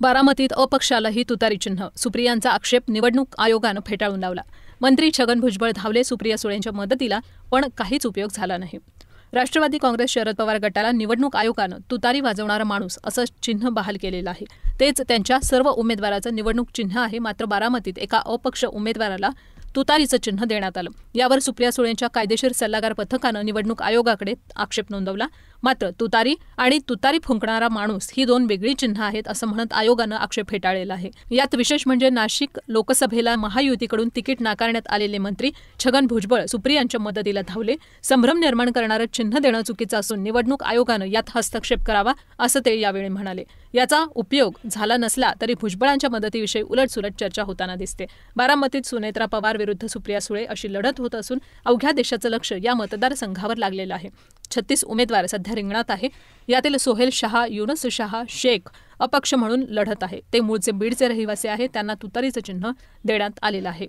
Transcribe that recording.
बारामतीत अपक्षालाही तुतारी चिन्ह. सुप्रियांचा आक्षेप निवडणूक आयोगानं फेटाळून लावला. मंत्री छगन भुजबळ धावले सुप्रिया सुळेंच्या मदतीला, पण काहीच उपयोग झाला नाही. राष्ट्रवादी काँग्रेस शरद पवार गटाला निवडणूक आयोगानं तुतारी वाजवणारा माणूस असं चिन्ह बहाल केलेलं आहे. तेच त्यांच्या सर्व उमेदवाराचं निवडणूक चिन्ह आहे. मात्र बारामतीत एका अपक्ष उमेदवाराला तुतारीचं चिन्ह देण्यात आलं. यावर सुप्रिया सुळेंच्या कायदेशीर सल्लागार पथकानं निवडणूक आयोगाकडे आक्षेप नोंदवला. मात्र तुतारी आणि तुतारी फुंकणारा माणूस ही दोन वेगळी चिन्ह आहेत असं म्हणत आयोगानं आक्षेप फेटाळलेला आहे. यात विशेष म्हणजे नाशिक लोकसभेला महायुतीकडून तिकीट नाकारण्यात आलेले मंत्री छगन भुजबळ सुप्रियांच्या मदतीला धावले. संभ्रम निर्माण करणारं चिन्ह देणं चुकीचं असून निवडणूक आयोगानं यात हस्तक्षेप करावा असं ते यावेळी म्हणाले. याचा उपयोग झाला नसला तरी भुजबळांच्या मदतीविषयी उलटसुलट चर्चा होताना दिसते. बारामतीत सुनेत्रा पवार विरुद्ध सुप्रिया सुळे अशी लढत होत असून अवघ्या देशाचं लक्ष या मतदारसंघावर लागलेलं आहे. 36 उमेदवार सध्या रिंगणात आहे. यातील सोहेल शहा, युनस शहा शेख अपक्ष म्हणून लढत आहे. ते मूळचे बीडचे रहिवासी आहे. त्यांना तुतारीचं चिन्ह देण्यात आलेलं आहे.